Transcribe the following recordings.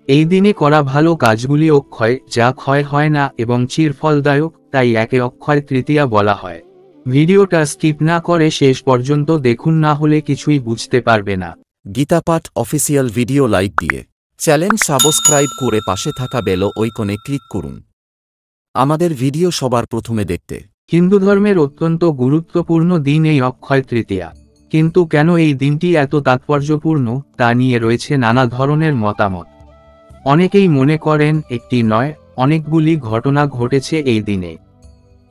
এই দিনে করা ভালো কাজগুলি অক্ষয়, যা ক্ষয় হয় না এবং চিরফলদায়ক, তাই একে অক্ষয় তৃতীয়া বলা হয়। ভিডিওটা স্কিপ না করে শেষ পর্যন্ত দেখুন, না হলে কিছুই বুঝতে পারবে না। গীতাপাঠ অফিসিয়াল ভিডিও লাইক দিয়ে চ্যানেল সাবস্ক্রাইব করে পাশে থাকা বেল আইকনে ক্লিক করুন আমাদের ভিডিও সবার প্রথমে দেখতে। হিন্দু ধর্মের অত্যন্ত গুরুত্বপূর্ণ দিন এই অক্ষয় তৃতীয়া। কিন্তু কেন এই দিনটি এত তাৎপর্যপূর্ণ, তা নিয়ে রয়েছে নানা ধরনের মতামত। অনেকেই মনে করেন একটি নয়, অনেকগুলি ঘটনা ঘটেছে এই দিনে,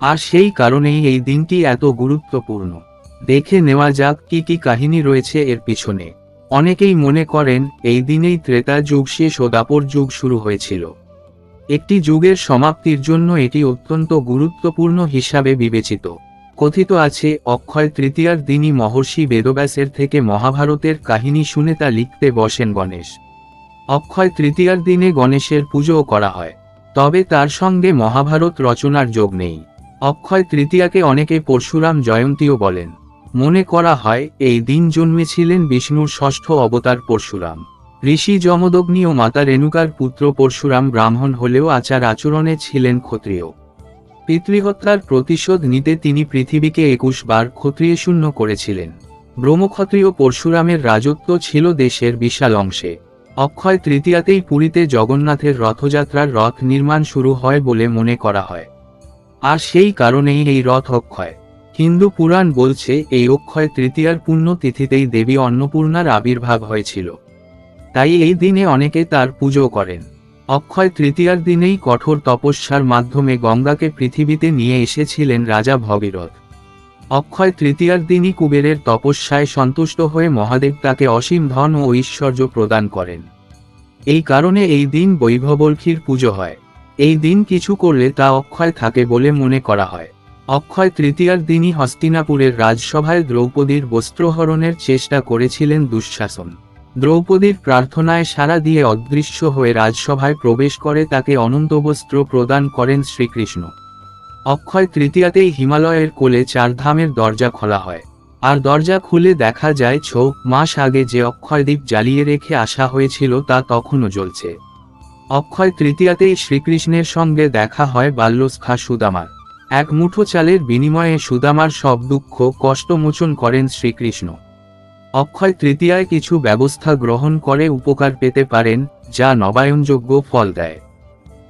আর সেই কারণেই এই দিনটি এত গুরুত্বপূর্ণ। দেখে নেওয়া যাক কি কি কাহিনী রয়েছে এর পিছনে। অনেকেই মনে করেন এই দিনেই ত্রেতা যুগ শেষ ও দ্বাপর যুগ শুরু হয়েছিল। একটি যুগের সমাপ্তির জন্য এটি অত্যন্ত গুরুত্বপূর্ণ হিসাবে বিবেচিত। কথিত আছে অক্ষয় তৃতীয়ার দিনই মহর্ষি বেদব্যাসের থেকে মহাভারতের কাহিনী শুনে তা লিখতে বসেন গণেশ। অক্ষয় তৃতীয়ার দিনে গণেশের পুজোও করা হয়, তবে তার সঙ্গে মহাভারত রচনার যোগ নেই। অক্ষয় তৃতীয়াকে অনেকে পরশুরাম জয়ন্তীও বলেন। মনে করা হয় এই দিন জন্মেছিলেন বিষ্ণুর ষষ্ঠ অবতার পরশুরাম। ঋষি যমদগ্নি ও মাতা রেণুকার পুত্র পরশুরাম ব্রাহ্মণ হলেও আচার আচরণে ছিলেন ক্ষত্রিয়। পিতৃহত্যার প্রতিশোধ নিতে তিনি পৃথিবীকে 21 বার ক্ষত্রিয়শূন্য করেছিলেন। ব্রহ্মক্ষত্রিয় পরশুরামের রাজত্ব ছিল দেশের বিশাল অংশে। অক্ষয় তৃতীয়াতেই পুরীতে জগন্নাথের রথযাত্রার রথ নির্মাণ শুরু হয় বলে মনে করা হয়, আর সেই কারণেই এই রথ অক্ষয়। হিন্দু পুরাণ বলছে এই অক্ষয় তৃতীয়ার পুণ্য তিথিতেই দেবী অন্নপূর্ণার আবির্ভাব হয়েছিল, তাই এই দিনে অনেকে তার পুজো করেন। অক্ষয় তৃতীয়ার দিনেই কঠোর তপস্যার মাধ্যমে গঙ্গাকে পৃথিবীতে নিয়ে এসেছিলেন রাজা ভগীরথ। অক্ষয় তৃতীয়ার দিনই কুবেরের তপস্যায় সন্তুষ্ট হয়ে মহাদেব তাকে অসীম ধন ও ঐশ্বর্য প্রদান করেন। এই কারণে এই দিন বৈভবলক্ষ্মীর পুজো হয়। এই দিন কিছু করলে তা অক্ষয় থাকে বলে মনে করা হয়। অক্ষয় তৃতীয়ার দিনই হস্তিনাপুরের রাজসভায় দ্রৌপদীর বস্ত্রহরণের চেষ্টা করেছিলেন দুঃশাসন। দ্রৌপদীর প্রার্থনায় সাড়া দিয়ে অদৃশ্য হয়ে রাজসভায় প্রবেশ করে তাকে অনন্ত বস্ত্র প্রদান করেন শ্রীকৃষ্ণ। অক্ষয় তৃতীয়াতেই হিমালয়ের কোলে 4 ধামের দরজা খোলা হয়, আর দরজা খুলে দেখা যায় 6 মাস আগে যে অক্ষয়দ্বীপ জ্বালিয়ে রেখে আসা হয়েছিল তা তখনও জ্বলছে। অক্ষয় তৃতীয়াতেই শ্রীকৃষ্ণের সঙ্গে দেখা হয় বাল্যসখা সুদামার। এক মুঠো চালের বিনিময়ে সুদামার সব দুঃখ কষ্ট মোচন করেন শ্রীকৃষ্ণ। অক্ষয় তৃতীয়ায় কিছু ব্যবস্থা গ্রহণ করে উপকার পেতে পারেন, যা নবায়নযোগ্য ফল দেয়।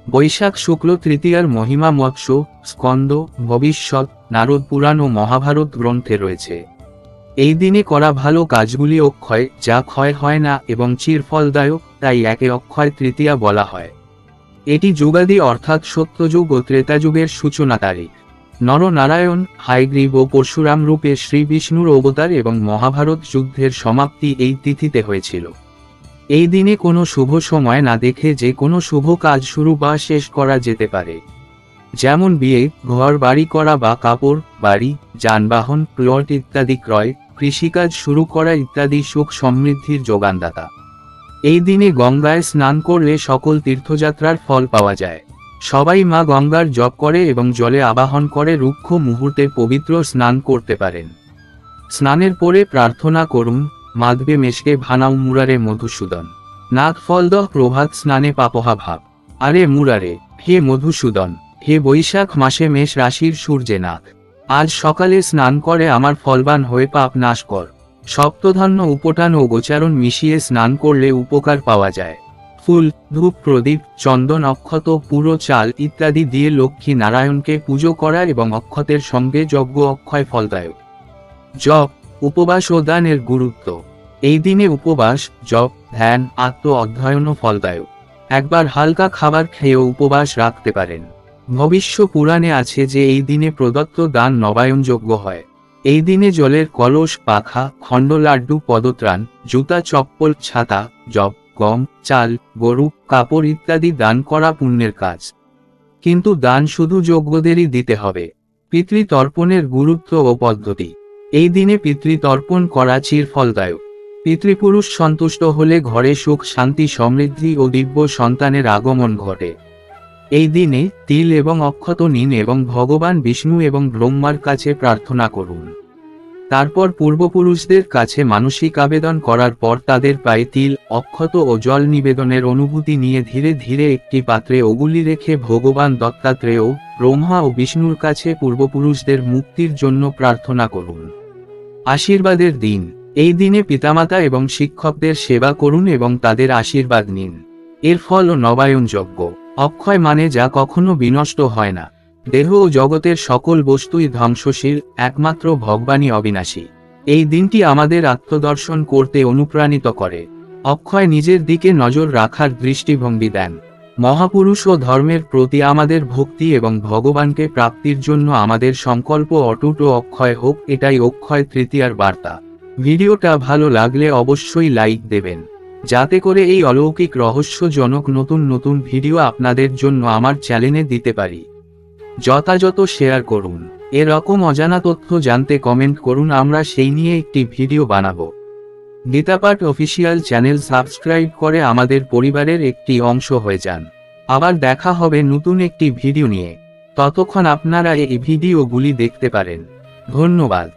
বৈশাখ শুক্ল তৃতীয়ার মহিমা মৎস্য, স্কন্দ, ভবিষ্যৎ, নারদ পুরাণ ও মহাভারত গ্রন্থে রয়েছে। এই দিনে করা ভালো কাজগুলি অক্ষয়, যা ক্ষয় হয় না এবং চিরফলদায়ক, তাই একে অক্ষয় তৃতীয়া বলা হয়। এটি যুগাদি অর্থাৎ সত্যযুগ ও ত্রেতাযুগের সূচনা তারিখ। নরনারায়ণ, হায়গ্রীব ও পরশুরাম রূপে শ্রী বিষ্ণুর অবতার এবং মহাভারত যুদ্ধের সমাপ্তি এই তিথিতে হয়েছিল। এই দিনে কোনো শুভ সময় না দেখে যে কোনো শুভ কাজ শুরু বা শেষ করা যেতে পারে, যেমন বিয়ে, ঘর বাড়ি করা বা কাপড়, বাড়ি, যানবাহন, প্লট ইত্যাদি ক্রয়, কৃষিকাজ শুরু করা ইত্যাদি সুখ সমৃদ্ধির যোগানদাতা। এই দিনে গঙ্গায় স্নান করলে সকল তীর্থযাত্রার ফল পাওয়া যায়। সবাই মা গঙ্গার জপ করে এবং জলে আবাহন করে রুক্ষ মুহূর্তে পবিত্র স্নান করতে পারেন। স্নানের পরে প্রার্থনা করুন, মাধবে মেশকে ভানাও মুরারে মধুসূদন, নাথ ফলদহ প্রভাত স্নানে পাপহা ভাব। আরে মুরারে, হে মধুসূদন, হে বৈশাখ মাসে মেষ রাশির সূর্যে নাথ, আজ সকালে স্নান করে আমার ফলবান হয়ে পাপ নাশ কর। সপ্তধান্য উপটান ও গোচারণ মিশিয়ে স্নান করলে উপকার পাওয়া যায়। ফুল, ধূপ, প্রদীপ, চন্দন, অক্ষত, পুরো চাল ইত্যাদি দিয়ে লক্ষ্মী নারায়ণকে পুজো করা এবং অক্ষতের সঙ্গে যজ্ঞ অক্ষয় ফলদায়ক। জপ, উপবাস ও দানের গুরুত্ব। এই দিনে উপবাস, জপ, ধ্যান, আত্ম অধ্যয়নও ফলদায়ক। একবার হালকা খাবার খেয়েও উপবাস রাখতে পারেন। ভবিষ্য পুরাণে আছে যে এই দিনে প্রদত্ত দান নবায়নযোগ্য হয়। এই দিনে জলের কলস, পাখা, খণ্ড লাড্ডু, পদত্রাণ, জুতা, চপ্পল, ছাতা, জব, গম, চাল, গরু, কাপড় ইত্যাদি দান করা পুণ্যের কাজ। কিন্তু দান শুধু যোগ্যদেরই দিতে হবে। পিতৃতর্পণের গুরুত্ব ও পদ্ধতি। এই দিনে পিতৃতর্পণ করা চিরফলদায়ক। পিতৃপুরুষ সন্তুষ্ট হলে ঘরে সুখ, শান্তি, সমৃদ্ধি ও দিব্য সন্তানের আগমন ঘটে। এই দিনে তিল এবং অক্ষত নিন এবং ভগবান বিষ্ণু এবং ব্রহ্মার কাছে প্রার্থনা করুন। তারপর পূর্বপুরুষদের কাছে মানসিক আবেদন করার পর তাদের পায়ে তিল, অক্ষত ও জল নিবেদনের অনুভূতি নিয়ে ধীরে ধীরে একটি পাত্রে ওগুলি রেখে ভগবান দত্তাত্রেয়, ব্রহ্মা ও বিষ্ণুর কাছে পূর্বপুরুষদের মুক্তির জন্য প্রার্থনা করুন। আশীর্বাদের দিন। এই দিনে পিতামাতা এবং শিক্ষকদের সেবা করুন এবং তাদের আশীর্বাদ নিন। এর ফল ও নবায়নযোগ্য। অক্ষয় মানে যা কখনো বিনষ্ট হয় না। দেহ ও জগতের সকল বস্তুই ধ্বংসশীল, একমাত্র ভগবানই অবিনাশী। এই দিনটি আমাদের আত্মদর্শন করতে অনুপ্রাণিত করে। অক্ষয় নিজের দিকে নজর রাখার দৃষ্টিভঙ্গি দেন। মহাপুরুষ ও ধর্মের প্রতি আমাদের ভক্তি এবং ভগবানকে প্রাপ্তির জন্য আমাদের সংকল্প অটুট ও অক্ষয় হোক, এটাই অক্ষয় তৃতীয়ার বার্তা। ভিডিওটা ভালো লাগলে অবশ্যই লাইক দেবেন, যাতে করে এই অলৌকিক রহস্যজনক নতুন নতুন ভিডিও আপনাদের জন্য আমার চ্যানেলে দিতে পারি। যথাযথ শেয়ার করুন। এরকম অজানা তথ্য জানতে কমেন্ট করুন, আমরা সেই নিয়ে একটি ভিডিও বানাবো। গীতাপাঠ অফিসিয়াল চ্যানেল সাবস্ক্রাইব করে আমাদের পরিবারের একটি অংশ হয়ে যান। আবার দেখা হবে নতুন একটি ভিডিও নিয়ে। ততক্ষণ আপনারা এই ভিডিওগুলি দেখতে পারেন। ধন্যবাদ।